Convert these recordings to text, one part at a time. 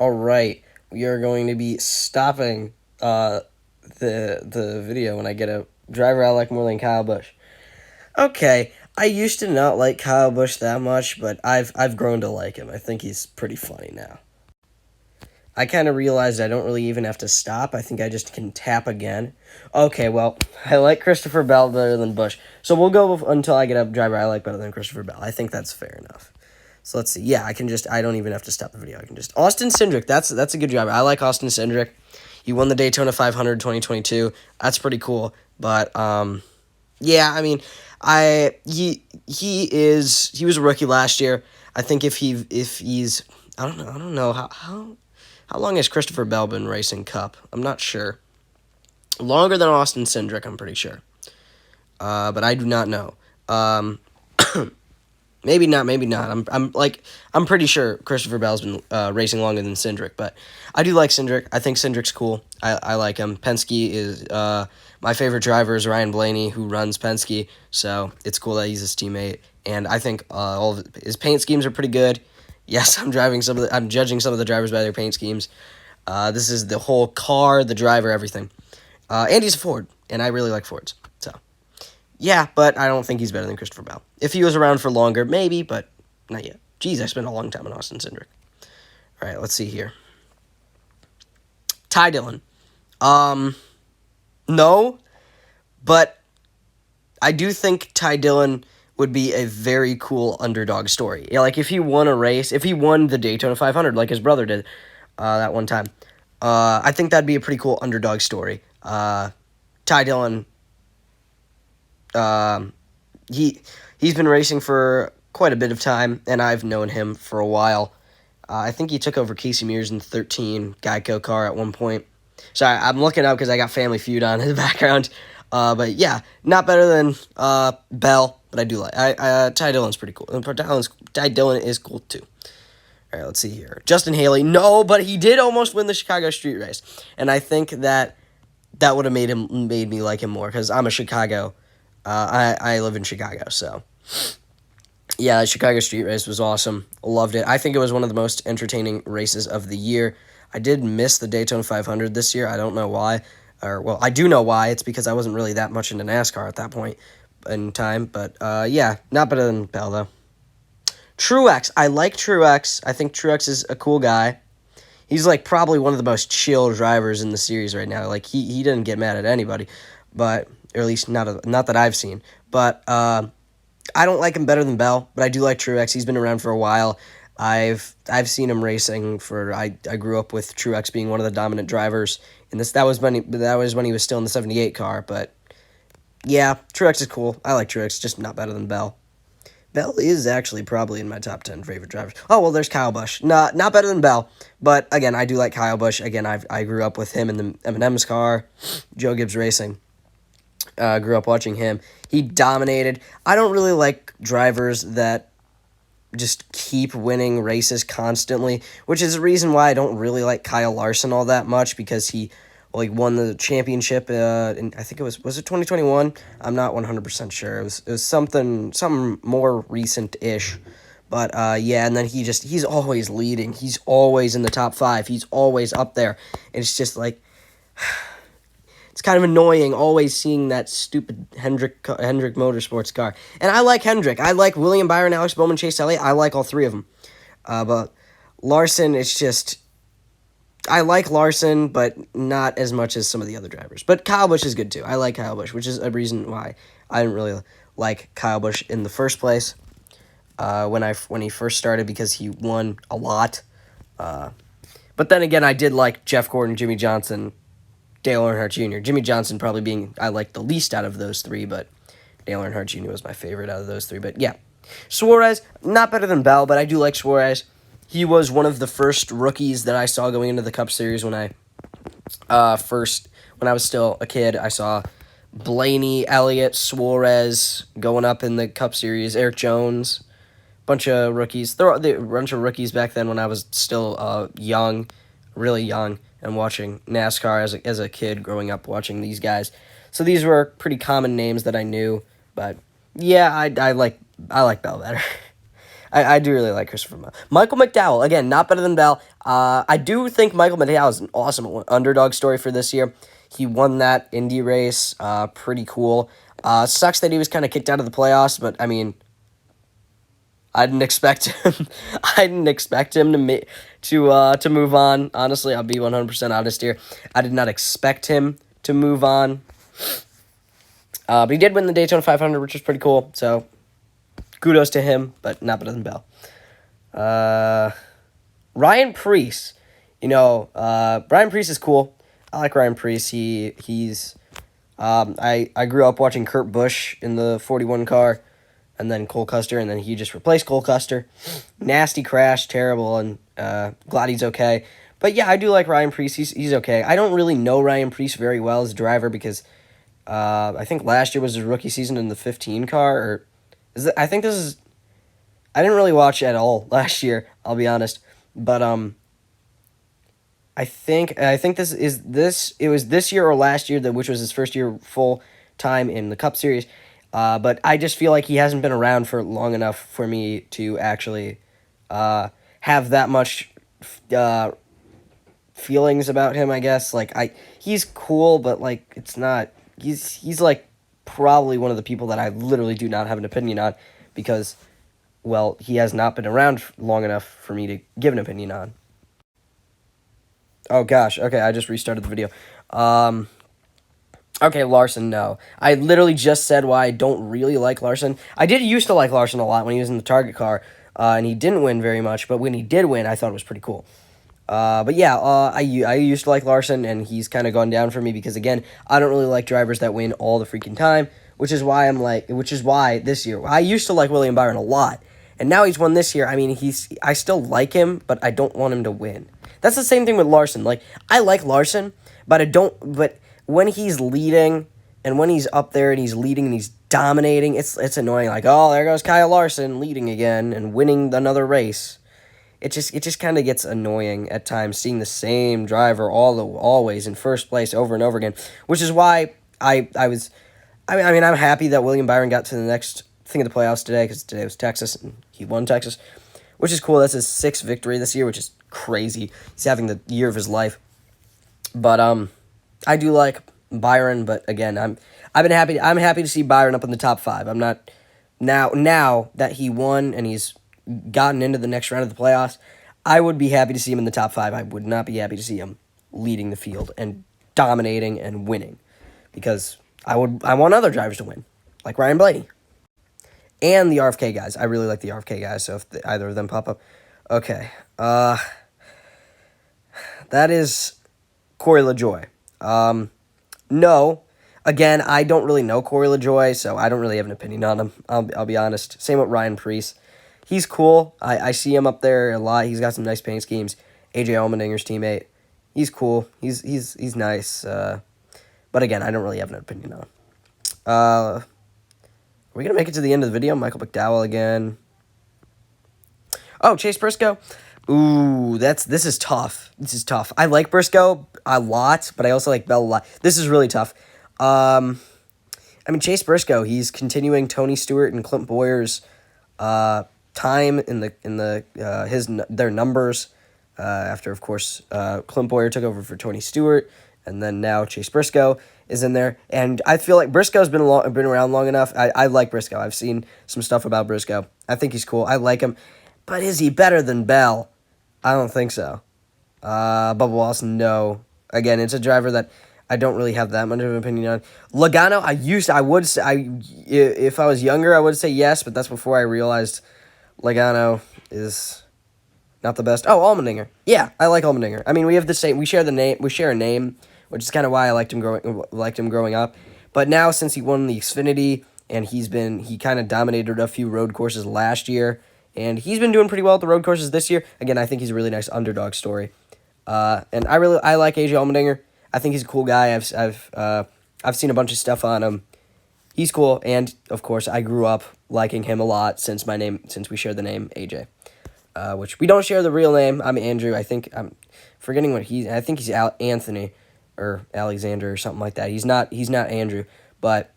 All right, we are going to be stopping the video when I get a driver I like more than Kyle Busch. Okay, I used to not like Kyle Busch that much, but I've grown to like him. I think he's pretty funny now. I kind of realized I don't really even have to stop. I think I just can tap again. Okay, well, I like Christopher Bell better than Busch, so we'll go until I get a driver I like better than Christopher Bell. I think that's fair enough. So let's see. Yeah, I don't even have to stop the video. I can just Austin Cindric. That's a good driver. I like Austin Cindric. He won the Daytona 500 2022. That's pretty cool. But yeah, I mean, he was a rookie last year. I think if he's I don't know how long has Christopher Bell been racing Cup? I'm not sure. Longer than Austin Cindric, I'm pretty sure. But I do not know. Maybe not. I'm pretty sure Christopher Bell's been racing longer than Cindric, but I do like Cindric. I think Cindric's cool. I like him. Penske is my favorite driver is Ryan Blaney, who runs Penske, so it's cool that he's his teammate. And I think all of his paint schemes are pretty good. Yes, I'm judging some of the drivers by their paint schemes. This is the whole car, the driver, everything. And he's a Ford, and I really like Fords. So yeah, but I don't think he's better than Christopher Bell. If he was around for longer, maybe, but not yet. Jeez, I spent a long time on Austin Cindric. All right, let's see here. Ty Dillon. No, but I do think Ty Dillon would be a very cool underdog story. Yeah, like if he won a race, if he won the Daytona 500 like his brother did that one time, I think that'd be a pretty cool underdog story. Ty Dillon, he's been racing for quite a bit of time, and I've known him for a while. I think he took over Casey Mears in the 13 Geico car at one point. Sorry, I'm looking up because I got Family Feud on in the background. But yeah, not better than Bell, but I do like. Ty Dillon's pretty cool. Ty Dillon is cool too. All right, let's see here. Justin Haley, no, but he did almost win the Chicago Street Race, and I think that would have made me like him more because I'm a Chicago. I live in Chicago, so yeah, the Chicago Street Race was awesome. Loved it. I think it was one of the most entertaining races of the year. I did miss the Daytona 500 this year. I don't know why. Well, I do know why. It's because I wasn't really that much into NASCAR at that point in time. But, yeah, not better than Bell, though. Truex. I like Truex. I think Truex is a cool guy. He's, like, probably one of the most chill drivers in the series right now. Like, he didn't get mad at anybody. But, or at least not that I've seen. But, I don't like him better than Bell, but I do like Truex. He's been around for a while. I've seen him racing for. I grew up with Truex being one of the dominant drivers, and that was when he was still in the '78 car. But yeah, Truex is cool. I like Truex, just not better than Bell. Bell is actually probably in my top 10 favorite drivers. Oh well, there's Kyle Busch. Not better than Bell, but again, I do like Kyle Busch. Again, I grew up with him in the M&M's car, Joe Gibbs Racing. Grew up watching him. He dominated. I don't really like drivers that just keep winning races constantly, which is the reason why I don't really like Kyle Larson all that much because he won the championship in I think it was it 2021? I'm not 100% sure. It was something more recent-ish. But yeah, and then he's always leading. He's always in the top 5. He's always up there. And it's just like it's kind of annoying always seeing that stupid Hendrick Motorsports car. And I like Hendrick. I like William Byron, Alex Bowman, Chase Elliott. I like all three of them. But Larson, it's just I like Larson, but not as much as some of the other drivers. But Kyle Busch is good too. I like Kyle Busch, which is a reason why I didn't really like Kyle Busch in the first place when he first started because he won a lot. But then again, I did like Jeff Gordon, Jimmy Johnson, Dale Earnhardt Jr. Jimmy Johnson probably being I like the least out of those three, but Dale Earnhardt Jr. was my favorite out of those three. But yeah, Suarez, not better than Bell, but I do like Suarez. He was one of the first rookies that I saw going into the Cup Series when I was still a kid. I saw Blaney, Elliott, Suarez going up in the Cup Series, Eric Jones, bunch of rookies. There were a bunch of rookies back then when I was still young, really young, and watching NASCAR as a kid growing up watching these guys. So these were pretty common names that I knew, but yeah, I like Bell better. I do really like Christopher Bell. Michael McDowell, again, not better than Bell. I do think Michael McDowell is an awesome underdog story for this year. He won that Indy race. Pretty cool. Sucks that he was kind of kicked out of the playoffs, but I mean, I didn't expect him. I didn't expect him to move on. Honestly, I'll be 100% honest here. I did not expect him to move on. But he did win the Daytona 500, which was pretty cool. So kudos to him, but not better than Bell. Ryan Preece. Ryan Preece is cool. I like Ryan Preece. He's I grew up watching Kurt Busch in the 41 car, and then Cole Custer, and then he just replaced Cole Custer. Nasty crash, terrible, and glad he's okay. But yeah, I do like Ryan Preece. He's okay. I don't really know Ryan Preece very well as a driver because I think last year was his rookie season in the 15 car, or I think this is. I didn't really watch at all last year. I'll be honest, but I think it was this year or last year which was his first year full time in the Cup Series. But I just feel like he hasn't been around for long enough for me to actually have that much feelings about him, I guess. He's cool, but it's not. He's like probably one of the people that I literally do not have an opinion on because, well, he has not been around long enough for me to give an opinion on. Oh gosh, okay, I just restarted the video. Okay, Larson, no. I literally just said why I don't really like Larson. I did used to like Larson a lot when he was in the Target car, and he didn't win very much, but when he did win, I thought it was pretty cool. But yeah, I used to like Larson, and he's kind of gone down for me because, again, I don't really like drivers that win all the freaking time, which is why this year, I used to like William Byron a lot, and now he's won this year. I mean, I still like him, but I don't want him to win. That's the same thing with Larson. I like Larson, but when he's leading and when he's up there and he's leading and he's dominating, it's annoying. Oh, there goes Kyle Larson leading again and winning another race. It just kind of gets annoying at times seeing the same driver always in first place over and over again, which is why I'm happy that William Byron got to the next thing of the playoffs today because today was Texas and he won Texas, which is cool. That's his 6th victory this year, which is crazy. He's having the year of his life. But I do like Byron, but again, I'm happy to see Byron up in the top 5. I'm not now that he won and he's gotten into the next round of the playoffs, I would be happy to see him in the top 5. I would not be happy to see him leading the field and dominating and winning because I want other drivers to win, like Ryan Blaney. And the RFK guys. I really like the RFK guys, so if either of them pop up. Okay. That is Corey LaJoie. No. Again, I don't really know Corey LaJoie, so I don't really have an opinion on him. I'll be honest. Same with Ryan Preece. He's cool. I see him up there a lot. He's got some nice paint schemes. AJ Allmendinger's teammate. He's cool. He's nice. But again, I don't really have an opinion on him. Are we going to make it to the end of the video? Michael McDowell again. Oh, Chase Briscoe. Ooh, this is tough. This is tough. I like Briscoe a lot, but I also like Bell a lot. This is really tough. Chase Briscoe, he's continuing Tony Stewart and Clint Bowyer's time in their numbers. After, of course, Clint Bowyer took over for Tony Stewart, and then now Chase Briscoe is in there. And I feel like Briscoe's been around long enough. I like Briscoe. I've seen some stuff about Briscoe. I think he's cool. I like him. But is he better than Bell? I don't think so. Bubba Wallace, no. Again, it's a driver that I don't really have that much of an opinion on. Logano, if I was younger, I would say yes, but that's before I realized Logano is not the best. Oh, Allmendinger. Yeah, I like Allmendinger. I mean, we share a name, which is kind of why I liked him growing up. But now, since he won the Xfinity and he kind of dominated a few road courses last year, and he's been doing pretty well at the road courses this year. Again, I think he's a really nice underdog story. And I like AJ Allmendinger. I think he's a cool guy. I've seen a bunch of stuff on him. He's cool, and of course, I grew up liking him a lot since we share the name AJ, which we don't share the real name. I'm Andrew. I think I'm forgetting what I think he's Anthony or Alexander or something like that. He's not Andrew, but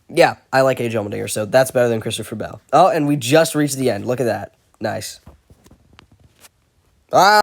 Yeah, I like AJ Allmendinger, so that's better than Christopher Bell. Oh, and we just reached the end. Look at that. Nice. Ah.